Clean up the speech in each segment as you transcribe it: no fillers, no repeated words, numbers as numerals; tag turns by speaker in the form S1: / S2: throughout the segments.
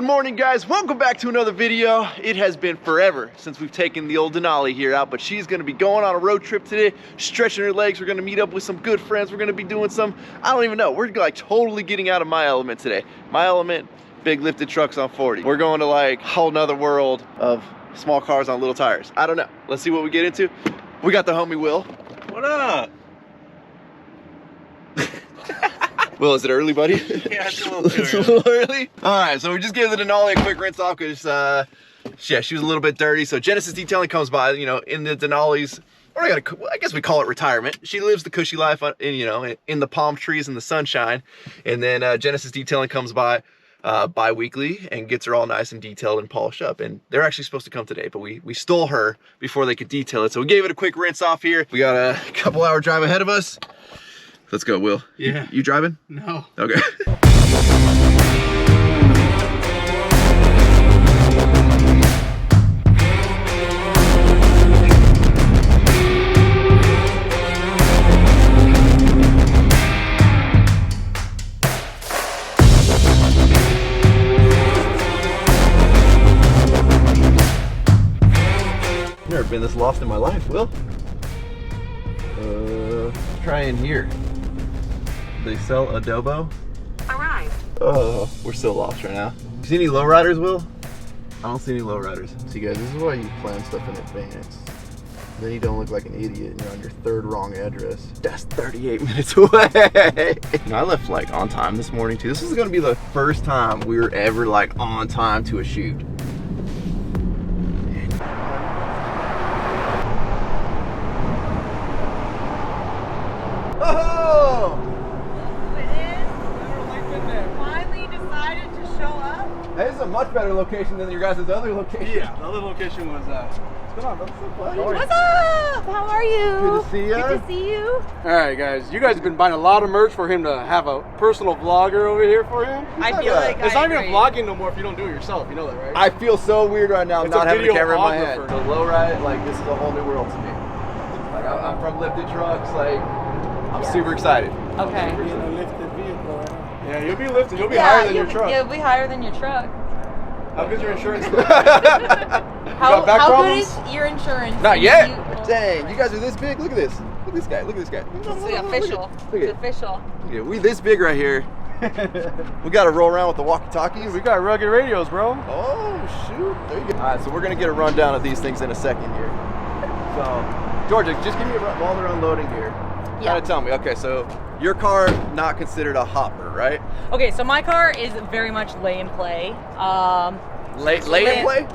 S1: Good morning, guys. Welcome back to another video. It has been forever since we've taken the old Denali here out, but she's gonna be going on a road trip today, stretching her legs. We're gonna meet up with some good friends. We're gonna be doing some, I don't even know. We're like totally getting out of my element today. My element, big lifted trucks on 40. We're going to like a whole nother world of small cars on little tires. I don't know. Let's see what we get into. We got the homie Will.
S2: What up?
S1: Will, is it early, buddy?
S2: Yeah, it's a little too
S1: It's a little early. All right, so we just gave the Denali a quick rinse off because, yeah, she was a little bit dirty. So Genesis Detailing comes by, you know, in the Denali's, or I guess we call it retirement. She lives the cushy life, in, you know, in the palm trees and the sunshine. And then Genesis Detailing comes by bi-weekly and gets her all nice and detailed and polished up. And they're actually supposed to come today, but we stole her before they could detail it. So we gave it a quick rinse off here. We got a couple-hour drive ahead of us. Let's go, Will.
S2: Yeah.
S1: You driving?
S2: No.
S1: Okay. Never been this lost in my life, Will. Try in here. They sell adobo.
S3: Arrived.
S1: Oh, we're still lost right now. You see any lowriders, Will? I don't see any lowriders. See, guys, this is why you plan stuff in advance. Then you don't look like an idiot and you're on your third wrong address. That's 38 minutes away. You know, I left like on time this morning too. This is gonna be the first time we were ever like on time to a shoot. Oh!
S3: Finally decided to show up.
S1: Hey, this is a much better location than your guys' other location.
S2: Yeah, the other location was, what's going on, brother?
S3: What's up? How are you?
S1: Good to see ya.
S3: Good to see you.
S2: Alright guys, you guys have been buying a lot of merch for him to have a personal vlogger over here for him.
S3: I feel like
S2: It's
S3: I
S2: not even
S3: agree.
S2: vlogging no more if you don't do it yourself, you know that, right?
S1: I feel so weird right now
S2: It's
S1: not
S2: a
S1: having a camera in my
S2: videographer.
S1: head. The low ride, like this is a whole new world to me. Like I'm from lifted trucks, like I'm super excited.
S3: Okay.
S2: Yeah, you'll be lifted, you'll be higher than your truck.
S3: You'll be higher than your truck.
S2: How good's your insurance?
S3: How
S2: back
S3: good
S2: problems?
S3: is your insurance?
S1: Not yet.
S3: You-
S1: Dang, you guys are this big. Look at this. Look at this guy. Look at this guy.
S3: It's the official.
S1: Look
S3: It's
S1: at
S3: official.
S1: yeah, we this big right here. We got to roll around with the walkie-talkies.
S2: We got rugged radios, bro.
S1: Oh shoot! There you go. All right, so we're gonna get a rundown of these things in a second here. So, Georgia, just give me a run while they're unloading here.
S3: Yeah.
S1: Kind of tell me. Okay, so your car not considered a hopper, right?
S3: Okay, so my car is very much lay and play.
S1: Lay and play.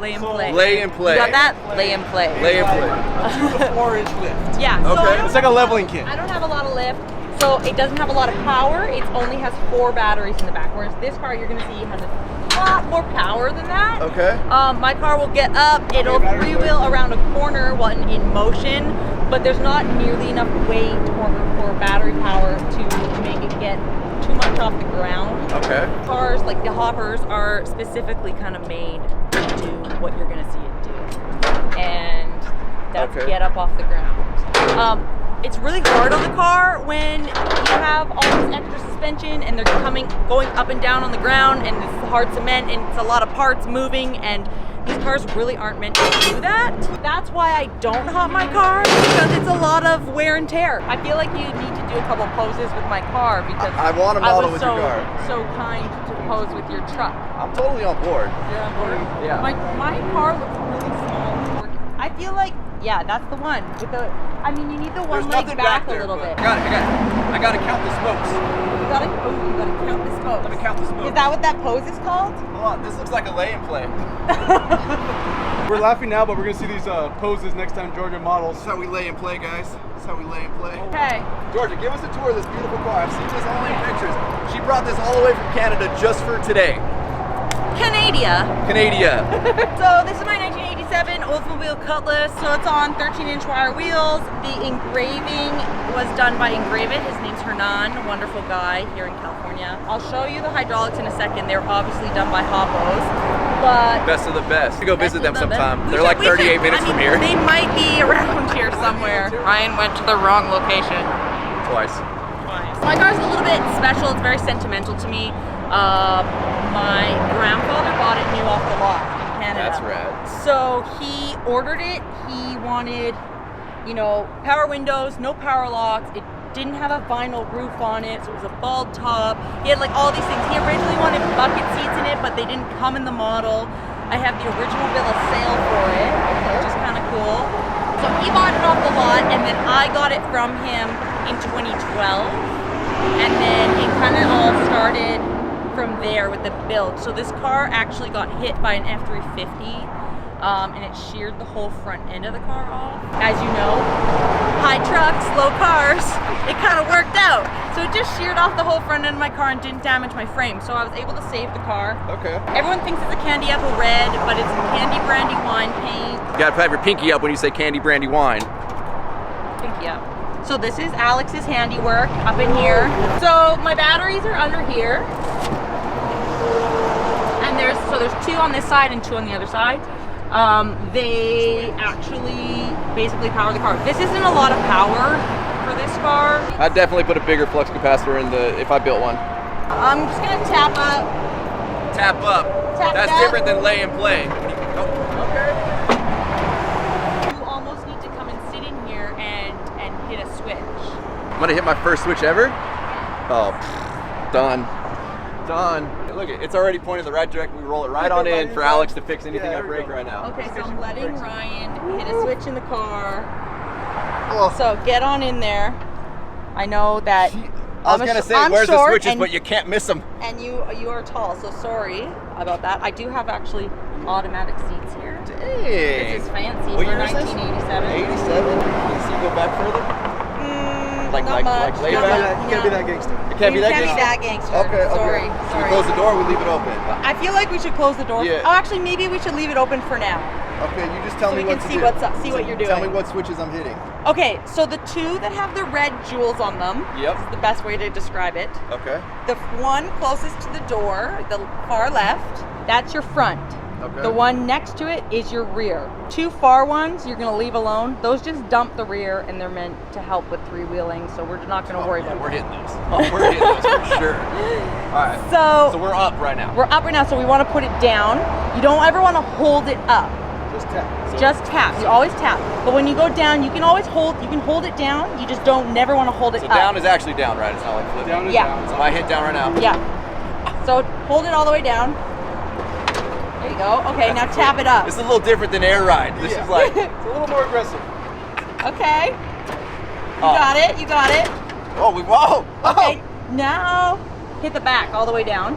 S3: Lay and play.
S1: Lay and play.
S3: You got that? Lay and play.
S1: Lay and play.
S2: A 2 to 4 inch lift.
S3: Yeah. So
S1: Okay.
S2: It's like a leveling kit.
S3: I don't have a lot of lift, so it doesn't have a lot of power. It only has 4 batteries in the back, whereas this car you're gonna see has a lot more power than that.
S1: Okay.
S3: My car will get up, it'll freewheel around a corner while in motion, but there's not nearly enough weight or battery power to make it get too much off the ground.
S1: Okay.
S3: Cars like the hoppers are specifically kind of made to do what you're gonna see it do, and that's
S1: Okay.
S3: get up off the ground. It's really hard on the car when you have all this extra suspension and they're going up and down on the ground, and it's hard cement and it's a lot of parts moving, and these cars really aren't meant to do that. That's why I don't hop my car, because it's a lot of wear and tear. I feel like you need to do a couple poses with my car because
S1: I want to model with your car.
S3: so kind to pose with your truck.
S1: I'm totally on board.
S3: You're on board?
S1: Yeah.
S3: My car looks really small. I feel like, yeah, that's the one. With the, I mean, you need the one leg back a little bit.
S1: I got it. I got to count the smokes.
S3: You gotta count the smoke.
S1: Let me count the smokes.
S3: Is that what that pose is called?
S1: Hold on, this looks like a lay and play.
S2: We're laughing now, but we're gonna see these poses next time Georgia models.
S1: This is how we lay and play, guys. This is how we lay and play.
S3: Okay.
S1: Georgia, give us a tour of this beautiful car. I've seen this only in pictures. She brought this all the way from Canada just for today.
S3: Canada. So this is my 1987 Oldsmobile Cutlass. So it's on 13-inch wire wheels. The engraving was done by Engrave It. His name's Hernan, a wonderful guy here in California. I'll show you the hydraulics in a second. They're obviously done by Hoppos, but
S1: Best of the best. Go visit them
S3: Best of the
S1: sometime.
S3: best.
S1: They're
S3: We
S1: like
S3: should-
S1: 38 minutes from here.
S3: They might be around here somewhere. Ryan went to the wrong location.
S1: Twice.
S3: My car's a little bit special. It's very sentimental to me. My grandfather bought it new off the lot in Canada.
S1: That's rad.
S3: So he ordered it. He wanted, you know, power windows, no power locks. It didn't have a vinyl roof on it, so it was a bald top. He had like all these things. He originally wanted bucket seats in it, but they didn't come in the model. I have the original bill of sale for it, which is kind of cool. So he bought it off the lot, and then I got it from him in 2012. And then it kind of all started from there with the build. So this car actually got hit by an F350, and it sheared the whole front end of the car off. As you know, high trucks, low cars, it kind of worked out. So it just sheared off the whole front end of my car and didn't damage my frame. So I was able to save the car.
S1: Okay.
S3: Everyone thinks it's a candy apple red, but it's candy brandy wine paint.
S1: You gotta have your pinky up when you say candy brandy wine.
S3: Pinky up. So this is Alex's handiwork up in here. So my batteries are under here. And there's two on this side and two on the other side. They actually basically power the car. This isn't a lot of power for this car.
S1: I'd definitely put a bigger flux capacitor in if I built one.
S3: I'm just gonna tap up.
S1: Tap up.
S3: Tap
S1: That's
S3: that.
S1: different than lay and play. Okay.
S3: You almost need to come and sit in here and hit a switch.
S1: I'm gonna hit my first switch ever. Oh, done. Done. Look, it's already pointing the right direction. We roll it right on in for Alex to fix anything I break right now.
S3: Okay, so I'm letting Ryan hit a switch in the car.
S1: Oh.
S3: So get on in there. I know that
S1: I was gonna say,
S3: I'm
S1: where's the
S3: short
S1: switches,
S3: and-
S1: but you can't miss them.
S3: And you are tall, so sorry about that. I do have actually automatic seats here.
S1: Dang.
S3: This is fancy
S1: What
S3: for
S1: year is this?
S3: 1987.
S1: 87? Can you see go back further? Like
S3: not much.
S1: lay
S3: Not
S1: back?
S3: much,
S2: Can't be
S3: no.
S2: that gangster.
S1: It can't be that
S3: Can't
S1: good?
S3: be that gangster.
S1: Okay, okay.
S3: Sorry,
S1: Should we
S3: sorry.
S1: close the door or we leave it open?
S3: I feel like we should close the door.
S1: Yeah.
S3: Oh, actually, maybe we should leave it open for now.
S1: Okay, you just tell
S3: So
S1: me
S3: we
S1: what
S3: can
S1: to
S3: see
S1: do.
S3: what's up, see what you're
S1: Tell me
S3: doing.
S1: what switches I'm hitting.
S3: Okay, so the two that have the red jewels on them.
S1: Yep.
S3: This is the best way to describe it.
S1: Okay.
S3: The one closest to the door, the far left, that's your front.
S1: Okay.
S3: The one next to it is your rear. Two far ones you're gonna leave alone. Those just dump the rear and they're meant to help with three-wheeling, so we're not gonna worry about
S1: We're
S3: that.
S1: hitting those. Oh, we're hitting those for sure. All right.
S3: So
S1: So we're up right now.
S3: we're up right now, so we wanna put it down. You don't ever wanna hold it up.
S2: Just tap.
S3: Just tap. You always tap. But when you go down, you can always hold it down. You just don't never wanna hold it
S1: So
S3: up.
S1: down is actually down, right? It's not like flipping.
S2: Down is
S3: Yeah.
S2: down.
S1: So I hit down right now.
S3: Yeah. So hold it all the way down. There you go. Okay, now tap it up.
S1: This is a little different than air ride. This is like,
S2: It's a little more aggressive.
S3: Okay. You
S1: Oh.
S3: got it. You got it.
S1: whoa.
S3: Okay. Now hit the back all the way down.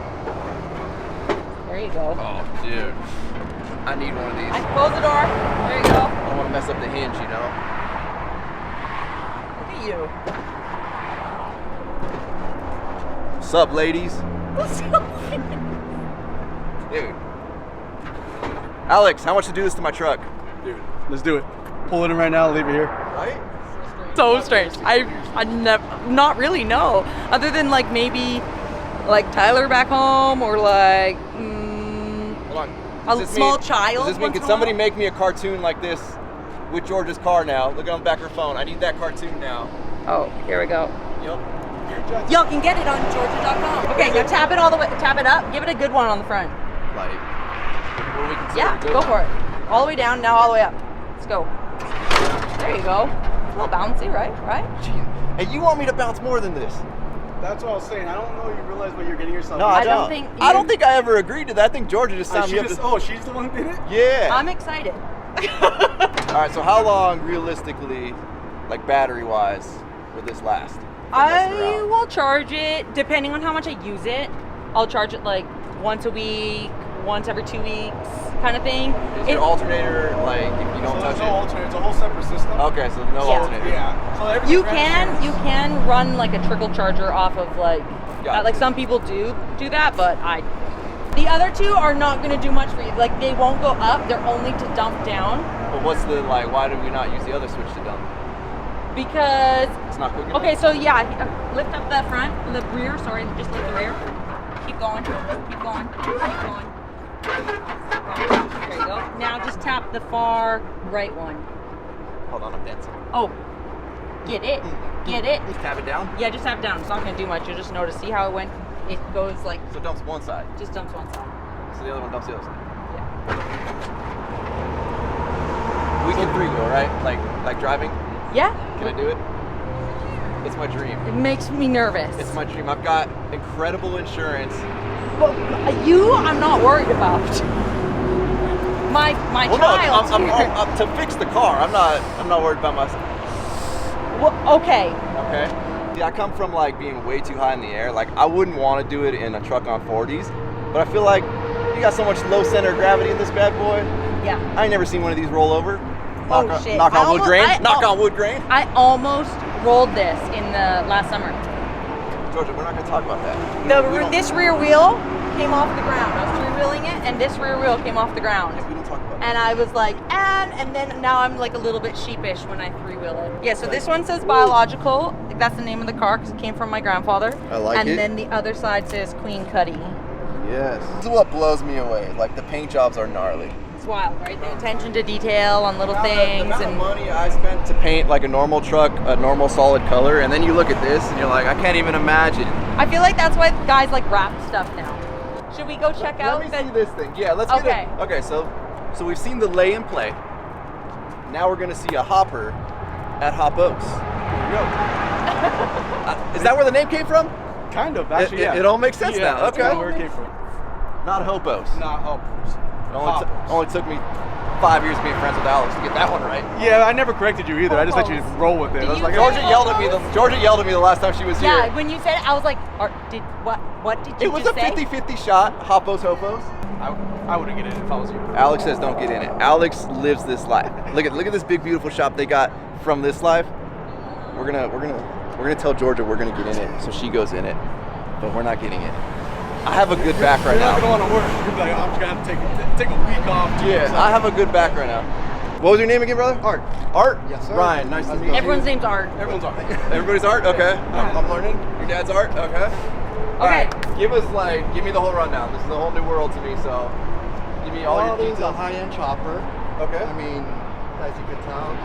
S3: There you go.
S1: Oh, dude. I need one of these.
S3: I close the door. There you go.
S1: I don't want to mess up the hinge, you know?
S3: Look at you.
S1: What's up, ladies? Dude. Alex, how much to do this to my truck?
S2: Dude, let's do it. Pull it in right now, leave it here.
S1: Right?
S3: So strange. I never, not really know. Other than like maybe like Tyler back home or like
S1: Hold on.
S3: a
S1: Does this
S3: small
S1: mean-
S3: child.
S1: Does this mean,
S3: once
S1: can
S3: in a
S1: somebody
S3: while?
S1: make me a cartoon like this with Georgia's car now? Look on the back of her phone. I need that cartoon now.
S3: Oh, here we go.
S1: Yep.
S3: Y'all can get it on Georgia.com. Okay, now tap it all the way. Tap it up. Give it a good one on the front.
S1: Like, what do we consider
S3: Yeah,
S1: good?
S3: go for it. All the way down, now all the way up. Let's go. There you go. It's a little bouncy, right? Right?
S1: Jeez. Hey, you want me to bounce more than this?
S2: That's what I was saying. I don't know you realize what you're getting yourself
S1: No,
S2: into.
S1: I
S3: I don't
S1: don't.
S3: think
S1: I don't
S3: you-
S1: think I ever agreed to that. I think Georgia just signed
S2: She
S1: me up.
S2: just,
S1: To,
S2: oh, she's the one who did it?
S1: yeah.
S3: I'm excited.
S1: All right. So how long, realistically, like battery-wise, will this last?
S3: I will charge it depending on how much I use it. I'll charge it like once a week, once every 2 weeks, kind of thing.
S1: Is your alternator like if you don't
S2: So
S1: touch
S2: there's no
S1: it?
S2: alternator. It's a whole separate system.
S1: Okay, so no
S3: Yeah.
S1: alternator.
S2: Yeah. So everything
S3: You
S2: ran
S3: can run like a trickle charger off of like
S1: Gotcha.
S3: like some people do that, but the other two are not going to do much for you. Like they won't go up; they're only to dump down
S1: But what's the like? Why do we not use the other switch to dump?
S3: because.
S1: It's not quick enough.
S3: Okay, so yeah, lift up the front, the rear. Sorry, just lift the rear. Keep going, keep going, keep going. There you go. Now just tap the far right one.
S1: Hold on, I'm dancing.
S3: Oh, get it, get it.
S1: Just tap it down.
S3: Yeah, just tap down. It's not gonna do much. You'll just notice. See how it went it goes like,
S1: So it dumps one side.
S3: just dumps one side.
S1: So the other one dumps the other side.
S3: Yeah.
S1: We can three-wheel, right? Like driving?
S3: Yeah.
S1: Can I do it? It's my dream.
S3: It makes me nervous.
S1: It's my dream. I've got incredible insurance.
S3: But you, I'm not worried about. My
S1: Well,
S3: child.
S1: no, I'm to fix the car. I'm not worried about myself.
S3: Well, okay.
S1: Okay. See, I come from like being way too high in the air. Like I wouldn't want to do it in a truck on 40s, but I feel like you got so much low center of gravity in this bad boy.
S3: Yeah.
S1: I ain't never seen one of these roll over.
S3: Shit.
S1: Knock on wood grain. Knock on wood grain.
S3: I almost rolled this in the last summer.
S1: Georgia, we're not gonna talk about that.
S3: This rear wheel came off the ground. I was three-wheeling it, and this rear wheel came off the ground.
S1: We don't talk about that.
S3: And I was like, and then now I'm like a little bit sheepish when I three-wheel it. Yeah, so this one says biological. That's the name of the car because it came from my grandfather.
S1: I like it.
S3: And then the other side says Queen Cuddy.
S1: Yes. This is what blows me away. Like the paint jobs are gnarly.
S3: It's wild, right? The attention to detail on little
S1: The
S3: things.
S1: amount of
S3: And
S1: money I spent to paint like a normal truck, a normal solid color, and then you look at this and you're like, I can't even imagine.
S3: I feel like that's why guys like wrap stuff now. Should we go check out?
S1: Let me see this thing. Yeah, let's get it. Okay, so we've seen the lay and play. Now we're gonna see a hopper at Hop Oaks. Is that where the name came from?
S2: Kind of, actually,
S1: It all makes sense now.
S2: That's
S1: Okay.
S2: kind of where it came from.
S1: Not Hopos.
S2: Not hoppers.
S1: It only took me 5 years being friends with Alex to get that one right.
S2: Yeah, I never corrected you either. I just let you roll with it. I was
S3: you
S2: like,
S3: say
S1: Georgia yelled at me. Georgia yelled at me the last time she was here.
S3: Yeah, when you said it, I was like, what did you
S1: It was
S3: just
S1: a
S3: say?
S1: 50-50 shot. Hopos, Hopos.
S2: I wouldn't get it if I was you.
S1: Alex says don't get in it. Alex lives this life. Look at this big beautiful shop they got from this life. We're gonna tell Georgia we're gonna get in it, so she goes in it, but we're not getting it. I have a good back right
S2: You're
S1: now.
S2: not gonna want to work. You're like, I'm just gonna have to take a week off.
S1: Yeah, I have a good back right now. What was your name again, brother?
S2: Art.
S1: Art?
S2: Yes, sir.
S1: Ryan, nice to meet you.
S3: Everyone's name's Art.
S2: Everyone's Art.
S1: Everybody's Art? Okay. I'm learning. Your dad's Art? Okay. All right. Give me the whole rundown. This is a whole new world to me, so give me all your
S4: This is a
S1: details.
S4: high-end chopper.
S1: Okay.
S4: I mean, as you can tell,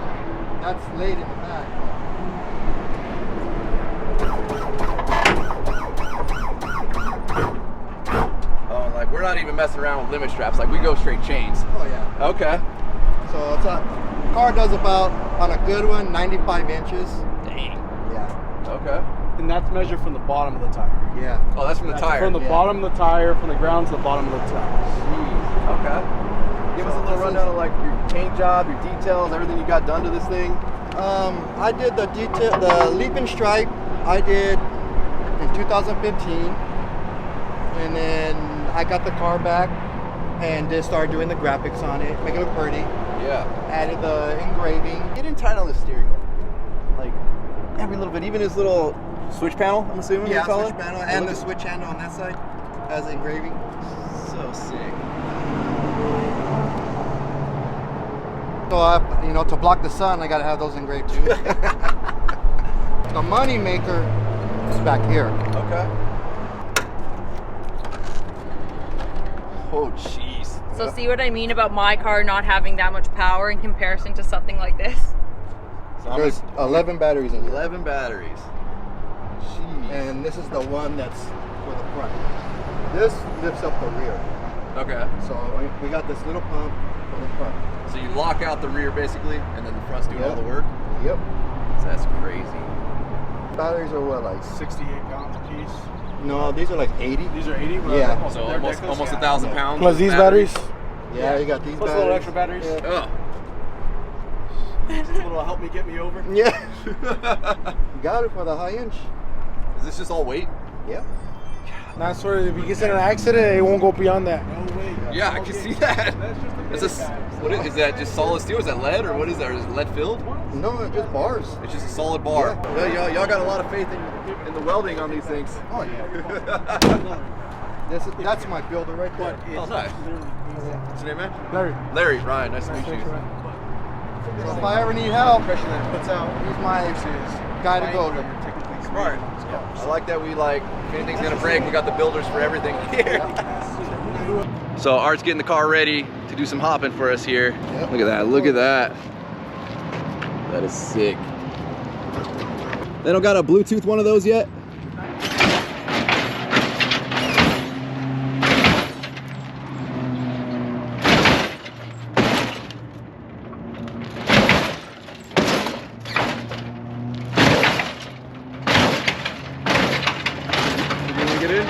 S4: that's laid in the back.
S1: Oh, like we're not even messing around with limit straps. Like we go straight chains.
S4: Oh yeah.
S1: Okay.
S4: So it's a car does about, on a good one, 95 inches.
S1: Dang.
S4: Yeah.
S1: Okay.
S2: And that's measured from the bottom of the tire.
S4: Yeah.
S1: Oh, that's from the tire.
S2: From the
S4: Yeah.
S2: bottom of the tire, from the ground to the bottom of the tire.
S1: Jeez. Okay. Give us a little rundown of like your paint job, your details, everything you got done to this thing.
S4: I did the leap and stripe. I did in 2015, and then I got the car back and just started doing the graphics on it, make it look pretty.
S1: Yeah.
S4: Added the engraving.
S1: Get in tight on the steering wheel. Like every little bit, even his little switch panel, I'm assuming
S4: Yeah,
S1: you call
S4: switch
S1: it?
S4: panel and the switch handle on that side has engraving.
S1: So sick.
S4: So to block the sun, I gotta have those engraved too. The money maker is back here.
S1: Okay. Oh jeez.
S3: So see what I mean about my car not having that much power in comparison to something like this?
S1: So
S4: There's 11 batteries in here.
S1: 11 batteries. Jeez.
S4: And this is the one that's for the front. This lifts up the rear.
S1: Okay.
S4: So we got this little pump for the front.
S1: So you lock out the rear basically, and then the front's doing
S4: Yep.
S1: all the work.
S4: Yep.
S1: So that's crazy.
S4: Batteries are what, like
S2: 68 pounds a piece.
S4: No, these are like 80.
S2: These are 80.
S4: Yeah.
S1: So
S2: they're
S1: almost
S2: ridiculous,
S1: 1,000 pounds.
S2: Plus
S1: of
S2: these batteries.
S4: Yeah, you got these
S2: Plus a
S4: batteries.
S2: little extra batteries.
S4: Yeah.
S1: Ugh.
S2: Just a little help me get me over.
S4: Yeah. You got it for the high inch.
S1: Is this just all weight?
S4: Yep.
S2: That's where if you get in an accident, it won't go beyond that. No way.
S1: Yeah, I can see that. Is this, is that just solid steel? Is that lead or what is that? Is it lead filled?
S4: No, it's just bars.
S1: It's just a solid bar. Yeah, y'all got a lot of faith in the welding on these things.
S4: Oh yeah. That's my builder right there.
S1: Oh, nice. What's your name, man?
S2: Larry.
S1: Larry. Ryan, nice to meet you.
S4: So if I ever need help, he's my guy to go to.
S1: Smart. I like that we if anything's gonna break, we got the builders for everything here. So Art's getting the car ready to do some hopping for us here.
S4: Yep.
S1: Look at that, look at that. That is sick. They don't got a Bluetooth one of those yet? get in?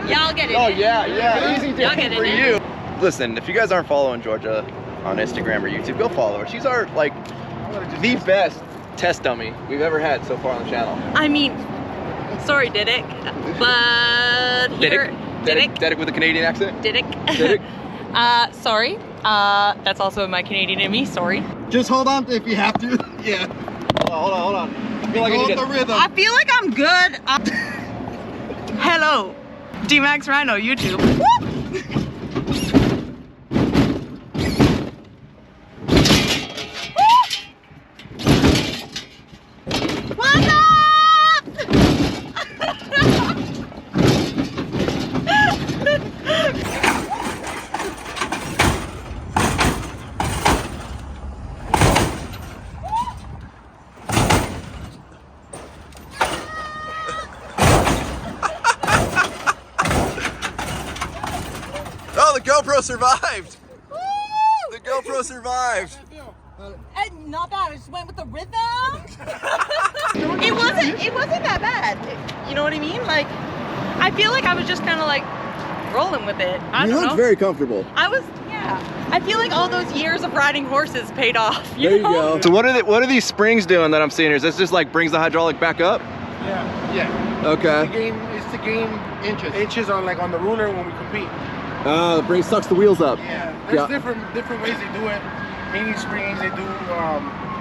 S3: Yeah, I'll get it.
S1: Oh yeah, easy
S3: Y'all get
S1: for
S3: it in.
S1: you. Listen, if you guys aren't following Georgia on Instagram or YouTube, go follow her. She's our like the best test dummy we've ever had so far on the channel.
S3: I mean, sorry, Didic, but here,
S1: Didic with a Canadian accent.
S3: Didic. Sorry. That's also my Canadian in me. Sorry.
S4: Just hold on if you have to. Yeah.
S1: Hold on. I feel like I
S4: Go
S1: need
S4: with the rhythm.
S3: I feel like I'm good. Hello, Dmaxryno YouTube. What's up?
S1: Oh, the GoPro survived. The GoPro survived.
S3: Not bad. I just went with the rhythm. It wasn't that bad. You know what I mean? Like, I feel like I was just kind of like rolling with it. I
S1: You
S3: don't
S1: look
S3: know.
S1: very comfortable.
S3: Yeah. I feel like all those years of riding horses paid off.
S1: There you go. So what are these springs doing that I'm seeing here? Is this just like brings the hydraulic back up?
S2: Yeah.
S1: Okay.
S2: It's to gain inches on like on the ruler when we compete.
S1: The bring sucks the wheels up.
S2: Yeah. There's different ways they do it. Mini springs, they do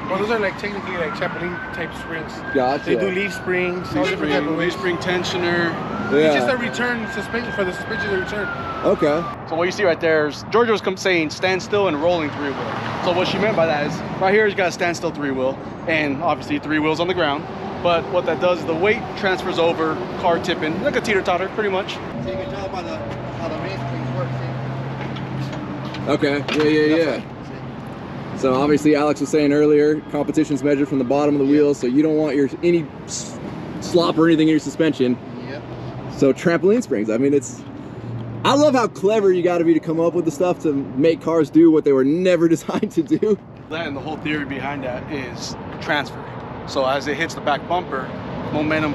S2: well, those are like technically like chaplain type springs.
S1: Gotcha.
S2: They do leaf springs, all different type of ways.
S5: Leaf spring tensioner.
S2: It's just a return suspension for the suspension to return.
S1: Okay.
S5: So what you see right there is Georgia was saying standstill and rolling three wheel. So what she meant by that is right here you got a standstill three wheel and obviously three wheels on the ground. But what that does is the weight transfers over, car tipping, like a teeter-totter pretty much.
S4: So you can tell by how the main springs work.
S1: Okay. Yeah. So obviously Alex was saying earlier, competition's measured from the bottom of the wheel, so you don't want any slop or anything in your suspension.
S4: Yep.
S1: So trampoline springs, I mean I love how clever you gotta be to come up with the stuff to make cars do what they were never designed to do.
S5: That and the whole theory behind that is transfer. So as it hits the back bumper, momentum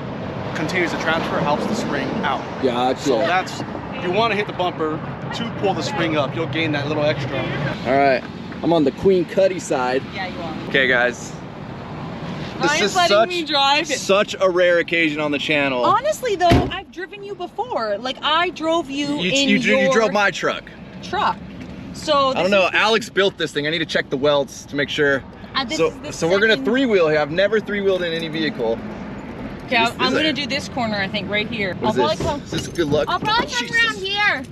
S5: continues to transfer, helps the spring out.
S1: Gotcha.
S5: So that's, you want to hit the bumper to pull the spring up, you'll gain that little extra.
S1: All right, I'm on the Queen Cuddy side.
S3: Yeah, you are.
S1: Okay guys,
S3: Ryan's letting me drive.
S1: such a rare occasion on the channel.
S3: Honestly though, I've driven you before. Like I drove you in
S1: you
S3: your
S1: drove my truck.
S3: truck. So
S1: I don't know, Alex built this thing. I need to check the welds to make sure. So we're gonna three-wheel here. I've never three-wheeled in any vehicle.
S3: Okay, I'm gonna do this corner, I think, right here.
S1: What is this? Is this good luck?
S3: I'll probably come around here.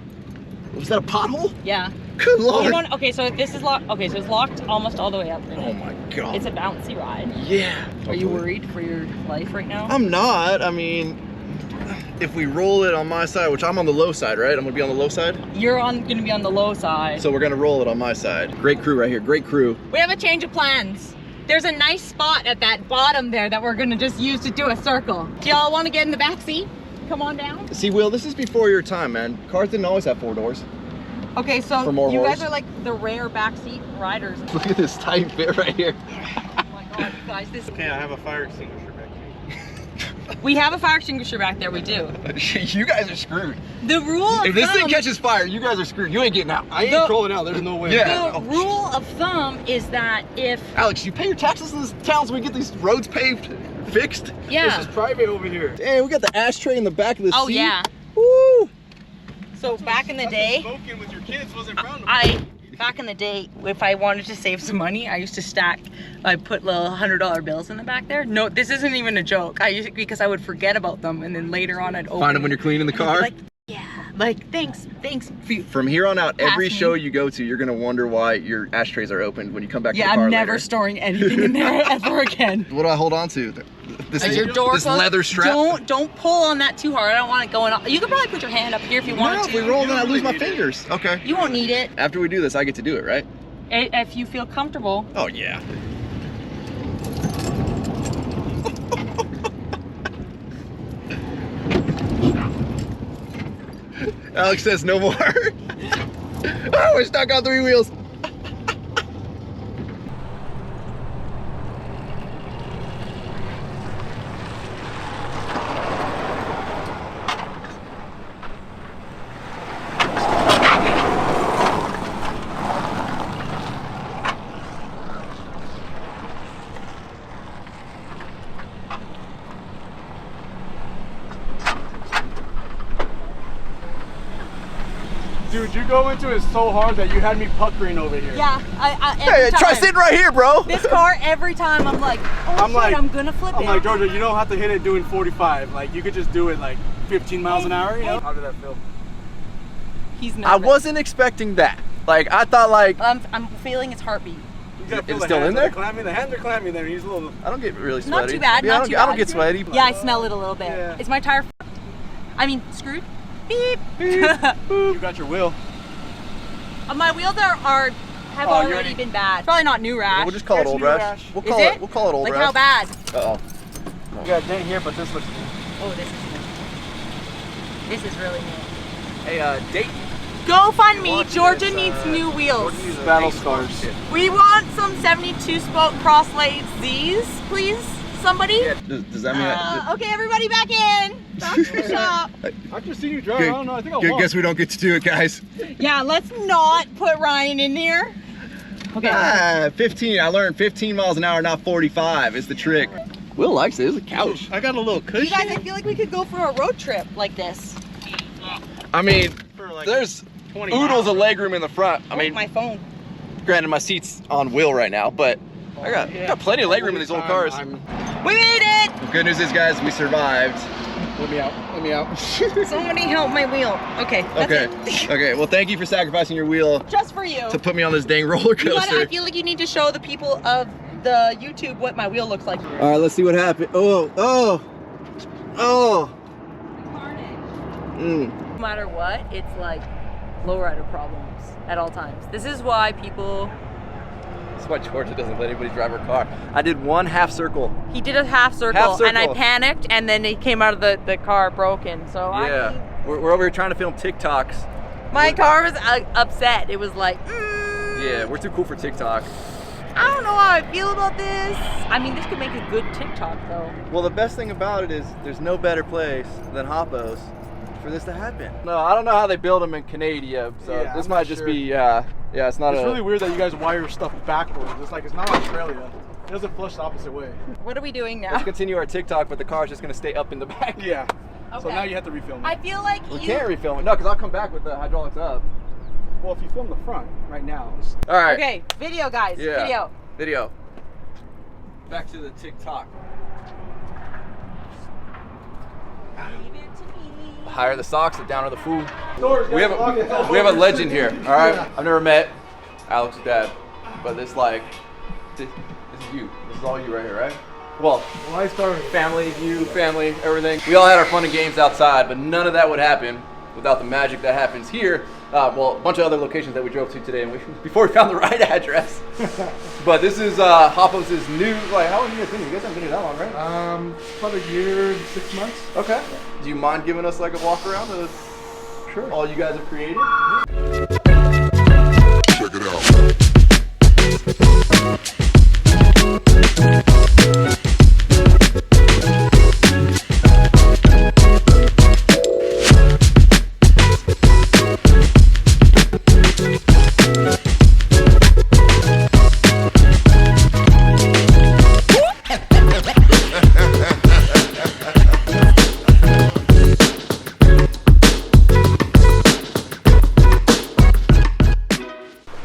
S1: Was that a pothole?
S3: Yeah.
S1: Good lord.
S3: Okay, so this is locked. Okay, so it's locked almost all the way up.
S1: Oh my god.
S3: It's a bouncy ride.
S1: Yeah.
S3: Are you worried for your life right now?
S1: I'm not. I mean, if we roll it on my side, which I'm on the low side, right? I'm gonna be on the low side.
S3: You're gonna be on the low side.
S1: So we're gonna roll it on my side. Great crew right here. Great crew.
S3: We have a change of plans. There's a nice spot at that bottom there that we're gonna just use to do a circle. Do y'all want to get in the back seat? Come on down.
S1: See, Will, this is before your time, man. Cars didn't always have 4 doors.
S3: Okay, so
S1: For more
S3: you guys
S1: horse.
S3: are like the rare backseat riders.
S1: Look at this tight fit right here.
S3: Oh my god, you guys, this.
S2: Okay, I have a fire extinguisher back here.
S3: We have a fire extinguisher back there. We do.
S1: You guys are screwed.
S3: The rule of
S1: If this
S3: thumb,
S1: thing catches fire, you guys are screwed. You ain't getting out.
S5: I ain't crawling out, there's no way.
S1: Yeah.
S3: the rule of thumb is that if
S1: Alex, you pay your taxes in this town so we get these roads paved, fixed.
S3: yeah.
S5: This is private over here.
S1: Damn, we got the ashtray in the back of the
S3: Oh
S1: seat.
S3: yeah.
S1: Woo!
S3: So back in the day,
S5: Smoking with your kids wasn't frowned
S3: back in the day, if I wanted to save some money, I used to I put little $100 bills in the back there. No, this isn't even a joke. Because I would forget about them, and then later on I'd open
S1: Find them when you're cleaning the car.
S3: Like, yeah, like thanks.
S1: From here on out, every
S3: Pass me.
S1: show you go to, you're gonna wonder why your ashtrays are opened when you come back to
S3: Yeah,
S1: the car
S3: I'm never
S1: later.
S3: storing anything in there ever again.
S1: What do I hold on to? This
S3: Is your door
S1: this
S3: closed?
S1: leather strap.
S3: Don't pull on that too hard. I don't want it going on. You could probably put your hand up here if you wanted
S1: No,
S3: to.
S1: if we roll, then I lose my fingers. Okay.
S3: You won't need it
S1: After we do this, I get to do it, right?
S3: if you feel comfortable.
S1: Oh yeah. Alex says no more. Oh, we're stuck on 3 wheels.
S5: Dude, you go into it so hard that you had me puckering over here.
S3: Yeah,
S1: Hey, try sitting right here, bro.
S3: This car, every time I'm like, oh shit, I'm gonna flip it.
S5: I'm like, Georgia, you don't have to hit it doing 45. Like, you could just do it like 15 miles an hour, you know? How did that feel?
S3: He's nervous.
S1: I wasn't expecting that. Like, I thought like...
S3: I'm feeling his heartbeat.
S5: You gotta feel
S1: It's
S5: the
S1: still
S5: hands
S1: in there?
S5: are clammy. The hands are clammy there. He's a little...
S1: I don't get really sweaty.
S3: Not too bad,
S1: Yeah,
S3: not too
S1: I don't
S3: bad.
S1: get sweaty.
S3: Yeah, I smell it a little bit.
S5: Yeah.
S3: Is my tire screwed? Beep.
S5: You got your wheel.
S3: My wheels have already been bad. Probably not new rash.
S1: We'll just call it
S5: It's
S1: old
S5: new
S1: rash.
S5: rash.
S1: We'll
S3: Is
S1: call
S3: it?
S1: We'll call it old
S3: like
S1: rash.
S3: how bad?
S1: Uh-oh.
S5: You got a dent here, but this looks new.
S3: Oh, this is really new.
S1: Hey, date.
S3: Go fund me. Georgia needs new wheels.
S5: Battle scars.
S3: We want some 72 spoke cross-laid Z's, please. Somebody.
S1: Yeah, does that mean that...
S3: Okay, everybody back in. Back to the shop.
S5: I've just seen you drive. I don't know. I think I'll walk.
S1: Guess we don't get to do it, guys.
S3: Yeah, let's not put Ryan in there. Okay.
S1: 15. I learned 15 miles an hour, not 45 is the trick. Will likes it. It's a couch.
S5: I got a little cushion.
S3: You guys, I feel like we could go for a road trip like this.
S1: I mean,
S5: like
S1: there's
S5: 20
S1: oodles
S5: miles.
S1: of legroom in the front. I mean,
S3: my phone.
S1: granted, my seat's on Will right now, but I got plenty of legroom in these old cars.
S3: We made it!
S1: The good news is, guys, we survived.
S5: Let me out. Let me out.
S3: Somebody help my wheel. Okay, that's it.
S1: Okay, well, thank you for sacrificing your wheel
S3: Just for you.
S1: to put me on this dang roller
S3: You know what? I
S1: coaster.
S3: feel like you need to show the people of the YouTube what my wheel looks like.
S1: All right, let's see what happened. Oh.
S3: No matter what, it's like lowrider problems at all times. This is why people...
S1: That's why Georgia doesn't let anybody drive her car. I did one half circle.
S3: He did a half circle, and I panicked, and then he came out of the car broken. So
S1: Yeah, we're over here trying to film TikToks.
S3: my car was upset. It was like,
S1: Yeah, we're too cool for TikTok.
S3: I don't know how I feel about this. I mean, this could make a good TikTok though.
S1: Well, the best thing about it is there's no better place than Hoppo's for this to happen. No, I don't know how they build them in Canada, so
S5: Yeah,
S1: this
S5: I'm
S1: might
S5: not
S1: just
S5: sure.
S1: be, it's not
S5: It's really weird that you guys wire stuff backwards. It's like it's not Australia. It doesn't flush the opposite way.
S3: What are we doing now?
S1: Let's continue our TikTok, but the car's just gonna stay up in the back.
S5: Yeah. So
S3: Okay.
S5: now you have to refilm it.
S3: I feel like
S1: We can't refilm it. No, because I'll come back with the hydraulics up.
S5: Well, if you film the front right now.
S1: All right.
S3: Okay, video guys,
S1: Yeah. Video. Back to the TikTok.
S3: Leave it to me.
S1: The higher the socks, the downer the food.
S5: Doors,
S1: We have a legend here. All right. I've never met Alex's dad, but this is you. This is all you right here, right? Well,
S5: I started.
S1: family, you, family, everything. We all had our fun and games outside, but none of that would happen without the magic that happens here. Well, a bunch of other locations that we drove to today, and before we found the right address. But this is Hoppo's new. Like, how long have you guys been here? You guys haven't been here that long, right?
S5: About a year and 6 months.
S1: Okay. Do you mind giving us like a walk around of all you guys have created?
S6: Check it out.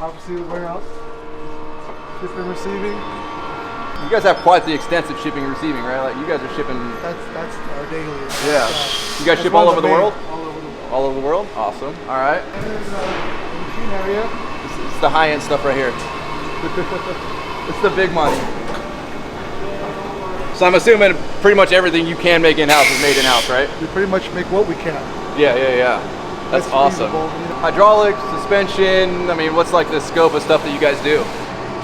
S5: Obviously, the warehouse. Shipping and receiving.
S1: You guys have quite the extensive shipping and receiving, right? Like you guys are shipping.
S2: That's our daily.
S1: Yeah. You guys
S2: That's
S1: ship
S2: one
S1: all
S2: of
S1: over the
S2: main-
S1: world?
S2: All over the world.
S1: All over the world? Awesome. All right.
S2: And there's a machine area.
S1: It's the high-end stuff right here. It's the big money. So I'm assuming pretty much everything you can make in-house is made in-house, right?
S2: We pretty much make what we can.
S1: Yeah. That's awesome.
S2: feasible, you know.
S1: Hydraulics, suspension, I mean, what's like the scope of stuff that you guys do?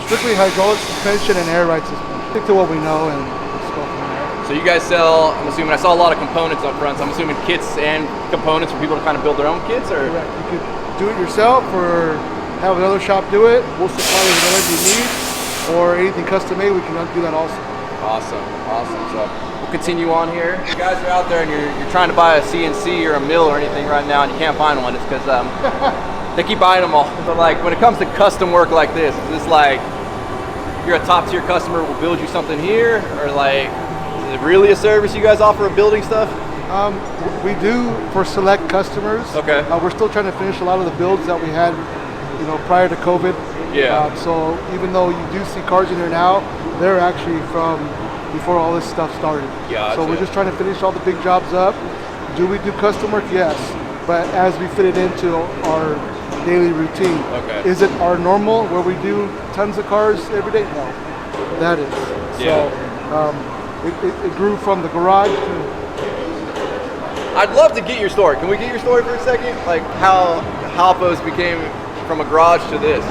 S2: Strictly hydraulic suspension and air ride suspension. Stick to what we know and just go from there.
S1: So you guys sell, I'm assuming, I saw a lot of components up front, so I'm assuming kits and components for people to kind of build their own kits, or?
S2: Correct. You could do it yourself or have another shop do it. We'll supply you with whatever you need, or anything custom made, we can do that also.
S1: Awesome. So we'll continue on here. If you guys are out there and you're trying to buy a CNC or a mill or anything right now and you can't find one, it's because they keep buying them all. But like when it comes to custom work like this, is this like you're a top tier customer will build you something here, or like is it really a service you guys offer of building stuff?
S2: We do for select customers.
S1: Okay.
S2: We're still trying to finish a lot of the builds that we had, prior to COVID.
S1: Yeah.
S2: So even though you do see cars in here now, they're actually from before all this stuff started.
S1: Gotcha.
S2: So we're just trying to finish all the big jobs up. Do we do custom work? Yes. But as we fit it into our daily routine.
S1: Okay.
S2: Is it our normal where we do tons of cars every day? No. That is.
S1: Yeah.
S2: So it grew from the garage to...
S1: I'd love to get your story. Can we get your story for a second? Like how Halpos became from a garage to this.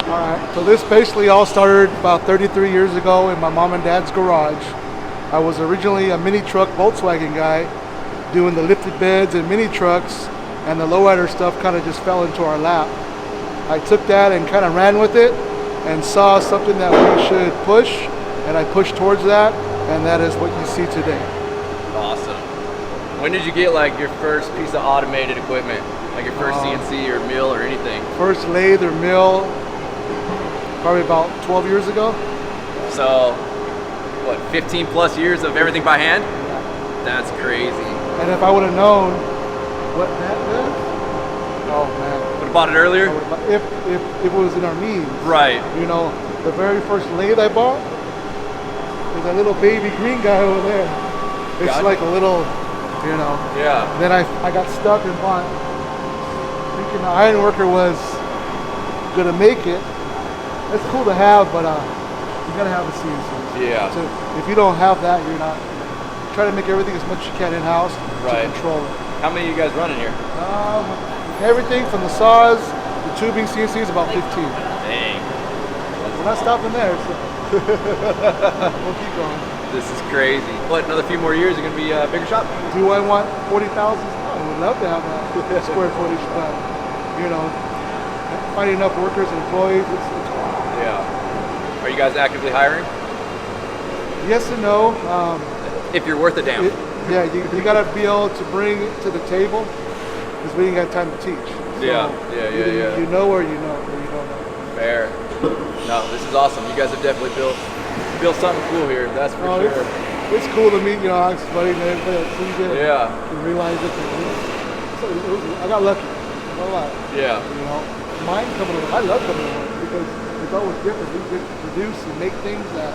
S2: All right, so this basically all started about 33 years ago in my mom and dad's garage. I was originally a mini truck Volkswagen guy doing the lifted beds and mini trucks, and the lowrider stuff kind of just fell into our lap. I took that and kind of ran with it and saw something that we should push, and I pushed towards that, and that is what you see today.
S1: Awesome. When did you get like your first piece of automated equipment? Like your first CNC or mill or anything?
S2: First lathe or mill, probably about 12 years ago.
S1: So, what, 15 plus years of everything by hand?
S2: Yeah.
S1: That's crazy.
S2: And if I would have known what that is, oh man.
S1: Would have bought it earlier?
S2: If it was in our means.
S1: Right.
S2: The very first lathe I bought was that little baby green guy over there. It's
S1: Got it.
S2: like a little,
S1: Yeah.
S2: Then I got stuck and bought, thinking the iron worker was gonna make it. It's cool to have, but you gotta have the CNC.
S1: Yeah.
S2: So if you don't have that, you're not. Try to make everything as much as you can in-house
S1: Right.
S2: to control it.
S1: How many of you guys running here?
S2: Everything from the saws, the tubing CNC is about 15.
S1: Dang.
S2: We're not stopping there, so we'll keep going.
S1: This is crazy. What, another few more years, you're going to be a bigger shop?
S2: Do I want 40,000? I would love to have that square footage, but finding enough workers and employees, it's hard.
S1: Yeah. Are you guys actively hiring?
S2: Yes and no.
S1: If you're worth a damn.
S2: You got to be able to bring it to the table because we ain't got time to teach. So
S1: Yeah.
S2: You know or you don't know.
S1: Fair. No, this is awesome. You guys have definitely built something cool here. That's for sure.
S2: It's cool to meet, Alex, buddy, and everybody that sees it.
S1: Yeah.
S2: And realize it. I got lucky. A lot.
S1: Yeah.
S2: Mine coming to work. I love coming to work because it's always different. We get to produce and make things that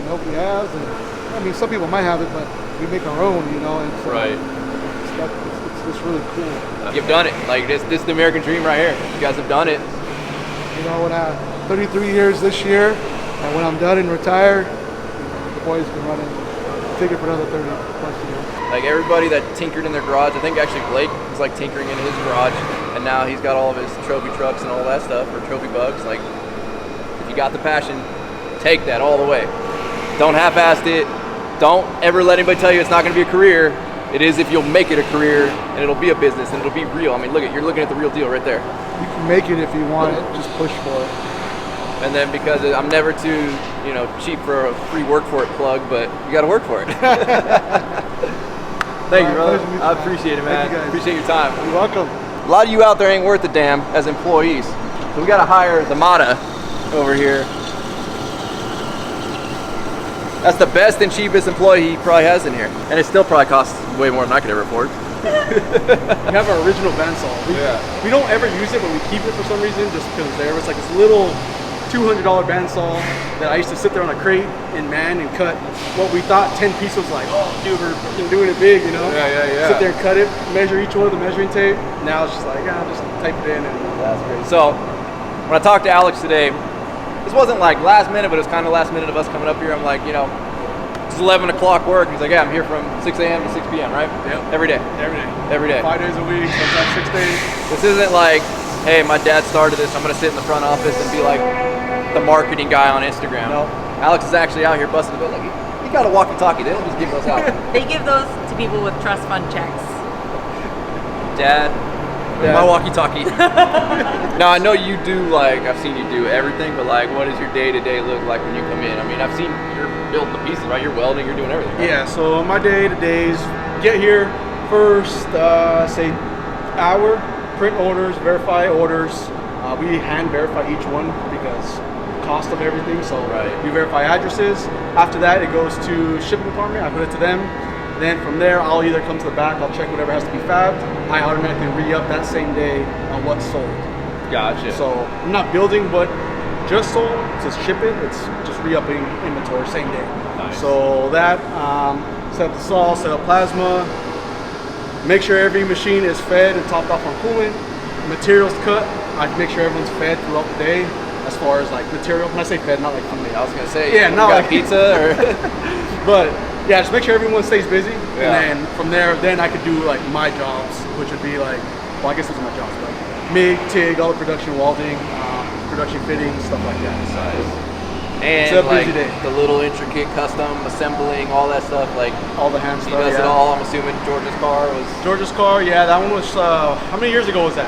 S2: nobody has. And I mean, some people might have it, but we make our own, and so
S1: Right.
S2: It's just really cool.
S1: You've done it. Like this is the American dream right here. You guys have done it.
S2: When I 33 years this year, and when I'm done and retire, the boys can run and take it for another 30 plus years.
S1: Like everybody that tinkered in their garage, I think actually Blake was like tinkering in his garage, and now he's got all of his trophy trucks and all that stuff, or trophy bugs. Like, if you got the passion, take that all the way. Don't half-ass it. Don't ever let anybody tell you it's not going to be a career. It is if you'll make it a career, and it'll be a business, and it'll be real. I mean, you're looking at the real deal right there.
S2: You can make it if you want it. Just push for it.
S1: And then because I'm never too, cheap for a free work for it plug, but you got to work for it. Thank you, brother. I appreciate it, man.
S2: Thank you, guys.
S1: Appreciate your time.
S2: You're welcome.
S1: A lot of you out there ain't worth a damn as employees. So we got to hire the Mata over here. That's the best and cheapest employee he probably has in here. And it still probably costs way more than I could ever afford.
S5: We have our original bandsaw. We don't ever use it, but we keep it for some reason just because it's there. It's like this little $200 bandsaw that I used to sit there on a crate and man and cut what we thought 10 pieces was like, oh dude, we're fucking doing it big,
S1: Yeah.
S5: Sit there, cut it, measure each one with the measuring tape. Now it's just like, just type it in and
S1: That's great. So when I talked to Alex today, this wasn't like last minute, but it was kind of last minute of us coming up here. I'm like, it's 11 o'clock work. He's like, yeah, I'm here from 6 a.m. to 6 p.m., right?
S5: Yep.
S1: Every day.
S5: Every day. 5 days a week, sometimes 6 days.
S1: This isn't like, hey, my dad started this. I'm going to sit in the front office and be like the marketing guy on Instagram.
S5: No.
S1: Alex is actually out here busting a bit. Like, you got a walkie-talkie. They don't just give those out.
S3: They give those to people with trust fund checks.
S1: Dad, my walkie-talkie. Now, I know you do, I've seen you do everything, but what does your day-to-day look like when you come in? I mean, I've seen you're building the pieces, right? You're welding, you're doing everything, right?
S5: Yeah, so my day-to-days, get here first, say, hour, print orders, verify orders. We hand verify each one because cost of everything, so
S1: Right.
S5: we verify addresses. After that, it goes to shipping department. I put it to them. Then from there, I'll either come to the back, I'll check whatever has to be fabbed. I automatically re-up that same day on what's sold.
S1: Gotcha.
S5: So I'm not building what just sold to ship it. It's just re-upping inventory same day.
S1: Nice.
S5: So that, set up the saw, set up plasma, make sure every machine is fed and topped off on coolant. Materials cut, I make sure everyone's fed throughout the day. As far as like material, when I say fed, not like food.
S1: I was gonna say,
S5: yeah, not like
S1: pizza or.
S5: But yeah, just make sure everyone stays busy,
S1: Yeah.
S5: and then from there, then I could do like my jobs, which would be like, well, I guess those are my jobs, but MIG, TIG, all the production welding, production fitting, stuff like that.
S1: Nice.
S5: It's
S1: And
S5: a busy
S1: like
S5: day.
S1: the little intricate custom assembling, all that stuff, like
S5: All the hand
S1: he
S5: stuff.
S1: does it
S5: Yeah.
S1: all. I'm assuming George's car was.
S5: George's car, yeah, that one was. How many years ago was that?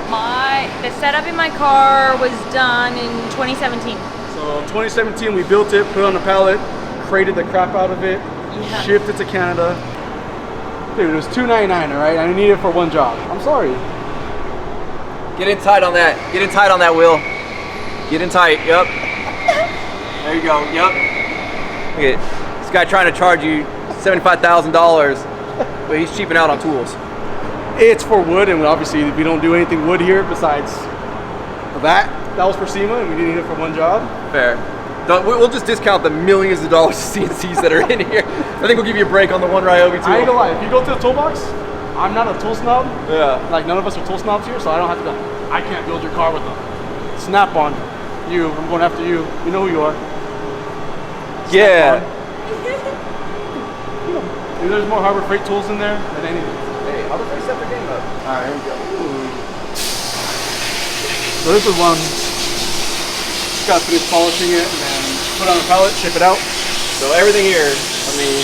S3: The setup in my car was done in 2017.
S5: So 2017, we built it, put it on a pallet, crated the crap out of it,
S3: Yeah.
S5: shipped it to Canada. Dude, it was $2.99, all right? I need it for one job. I'm sorry.
S1: Get in tight on that. Get in tight on that wheel. Get in tight. Yep. There you go. Yep. Look at this guy trying to charge you $75,000, but he's cheaping out on tools.
S5: It's for wood, and obviously we don't do anything wood here besides that. That was for SEMA, and we needed it for one job.
S1: Fair. We'll just discount the millions of dollars of CNCs that are in here. I think we'll give you a break on the one Ryobi tool.
S5: I ain't gonna lie, if you go to the toolbox, I'm not a tool snob.
S1: Yeah.
S5: Like none of us are tool snobs here, so I don't have to go. I can't build your car with a snap-on. You, I'm going after you. You know who you are.
S1: Yeah.
S5: Dude, there's more Harbor Freight tools in there than anything.
S1: Hey, how about they set the game up?
S5: All right, here we go. So this is one. Just got to finish polishing it and then put it on a pallet, ship it out.
S1: So everything here, I mean,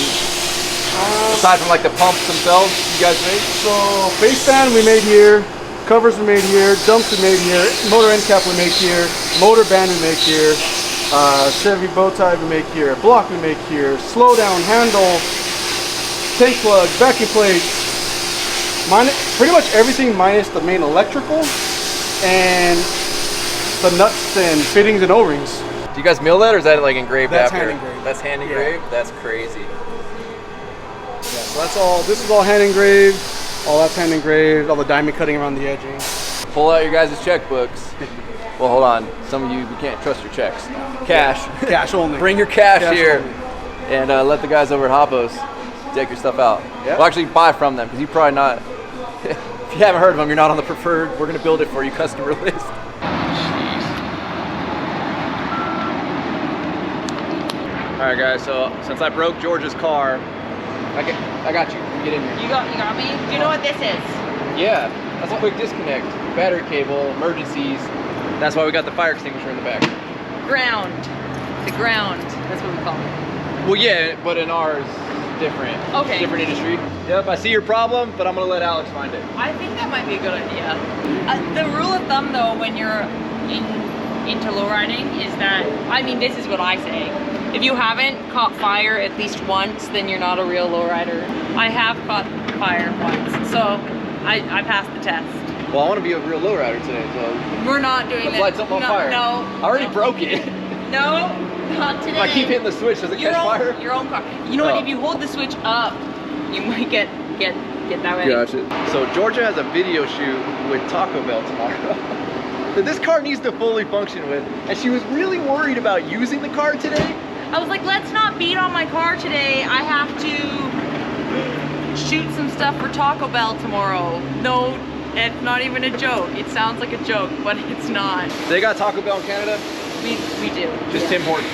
S1: aside from like the pumps themselves, you guys make?
S5: So face fan we made here, covers we made here, dumps we made here, motor end cap we make here, motor band we make here, Chevy bow tie we make here, block we make here, slow down handle, tank plug, vacuum plates, pretty much everything minus the main electrical and the nuts and fittings and O-rings.
S1: Do you guys mill that, or is that like engraved
S5: That's
S1: after?
S5: hand engraved.
S1: That's hand engraved? That's crazy.
S5: Yeah, so that's all, this is all hand engraved, all that's hand engraved, all the diamond cutting around the edging.
S1: Pull out your guys' checkbooks. Well, hold on. Some of you can't trust your checks. Cash.
S5: Cash only.
S1: Bring your cash here.
S5: only.
S1: And let the guys over at Hoppos take your stuff out.
S5: Yep.
S1: Well, actually, buy from them, because you probably not. If you haven't heard of them, you're not on the preferred. We're going to build it for you customer list. All right, guys. So since I broke George's car, I got you. Get in here.
S3: You got me? Do you know what this is?
S1: Yeah, that's a quick disconnect. Battery cable, emergencies. That's why we got the fire extinguisher in the back.
S3: Ground. The ground. That's what we call it.
S1: Well, yeah, but in ours, different.
S3: Okay.
S1: Different industry. Yep, I see your problem, but I'm gonna let Alex find it.
S3: I think that might be a good idea. The rule of thumb, though, when you're into lowriding is that, I mean, this is what I say. If you haven't caught fire at least once, then you're not a real lowrider. I have caught fire once, so I passed the test.
S1: Well, I want to be a real lowrider today, so
S3: We're not doing
S1: let's
S3: that.
S1: light something on fire.
S3: No.
S1: I already broke it.
S3: No, not today.
S1: If I keep hitting the switch, does it catch fire?
S3: Your own car. You know what?
S1: Oh.
S3: If you hold the switch up, you might get that way.
S1: Gotcha. So Georgia has a video shoot with Taco Bell tomorrow that this car needs to fully function with, and she was really worried about using the car today.
S3: I was like, let's not beat on my car today. I have to shoot some stuff for Taco Bell tomorrow. No, it's not even a joke. It sounds like a joke, but it's not.
S1: They got Taco Bell in Canada?
S3: We do.
S1: Just Tim Hortons.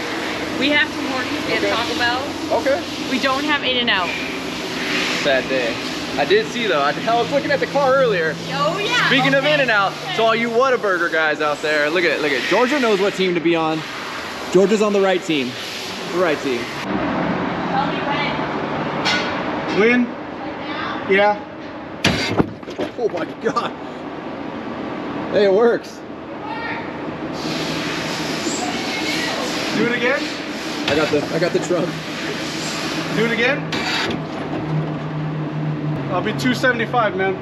S3: We have Tim Hortons, we have Taco Bell.
S1: Okay.
S3: We don't have In-N-Out.
S1: Sad day. I did see though, I was looking at the car earlier.
S3: Oh yeah.
S1: Speaking of
S3: okay.
S1: In-N-Out, so all you Whataburger guys out there, look at it. Georgia knows what team to be on. Georgia's on the right team. The right team.
S3: Tell me when.
S5: When? Yeah.
S1: Oh my God. Hey, it works.
S5: Do it again.
S1: I got the trunk.
S5: Do it again. I'll be 275, man.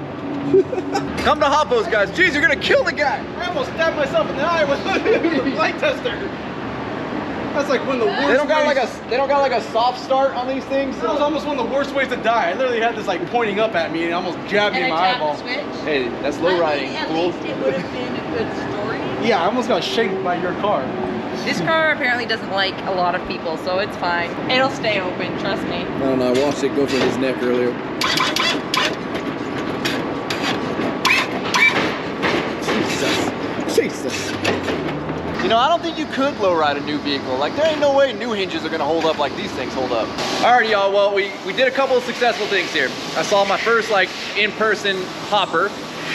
S1: Come to Hoppos, guys. Jeez, you're gonna kill the guy.
S5: I almost stabbed myself in the eye with the light tester. That's like one of the worst.
S1: They don't got
S5: ways.
S1: like a soft start on these things.
S5: That was almost one of the worst ways to die. I literally had this like pointing up at me and almost jabbed me in my eyeball.
S1: Hey, that's low riding.
S3: At
S1: Cool.
S3: least it would have been a good story.
S5: Yeah, I almost got shanked by your car.
S3: This car apparently doesn't like a lot of people, so it's fine. It'll stay open, trust me.
S1: I don't know. I watched it go for his neck earlier. Jesus. You know, I don't think you could low ride a new vehicle. Like, there ain't no way new hinges are gonna hold up like these things hold up. Alrighty, y'all. Well, we did a couple of successful things here. I saw my first like in-person hopper.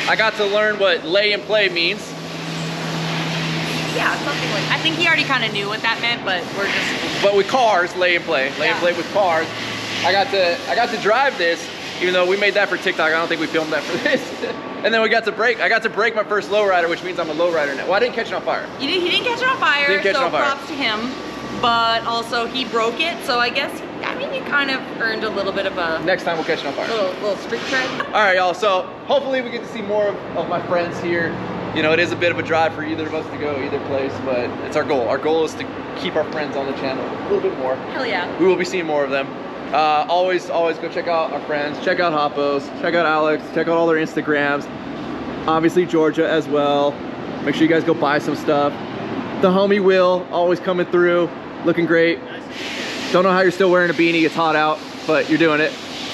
S1: I got to learn what lay and play means.
S3: Yeah, something like. I think he already kind of knew what that meant, but we're just.
S1: But with cars, lay and play with cars. I got to drive this, even though we made that for TikTok. I don't think we filmed that for this. And then we got to break. I got to break my first lowrider, which means I'm a lowrider now. Well, I didn't catch it on fire.
S3: He didn't catch it on fire,
S1: Didn't catch it
S3: so
S1: on fire.
S3: props to him. But also he broke it, so I guess I mean you kind of earned a little bit of a
S1: Next time we'll catch it on fire.
S3: little street cred.
S1: All right, y'all. So hopefully we get to see more of my friends here. You know, it is a bit of a drive for either of us to go either place, but it's our goal. Our goal is to keep our friends on the channel a little bit more.
S3: Hell yeah.
S1: We will be seeing more of them. Always go check out our friends. Check out Hoppos. Check out Alex. Check out all their Instagrams. Obviously Georgia as well. Make sure you guys go buy some stuff. The homie Will, always coming through, looking great. Don't know how you're still wearing a beanie. It's hot out, but you're doing it.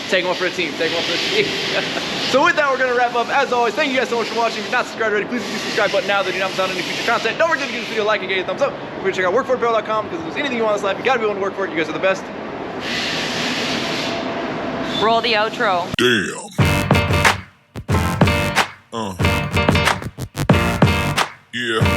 S1: Take one for the team. Take one for the team. So with that, we're gonna wrap up. As always, thank you guys so much for watching. If you're not subscribed already, please hit the subscribe button now that you don't miss out on any future content. Don't forget to give this video a like and give it a thumbs up. We're gonna check out workforapparel.com because if there's anything you want in this life, you gotta be willing to work for it. You guys are the best.
S3: Roll the outro.
S6: Damn. Yeah.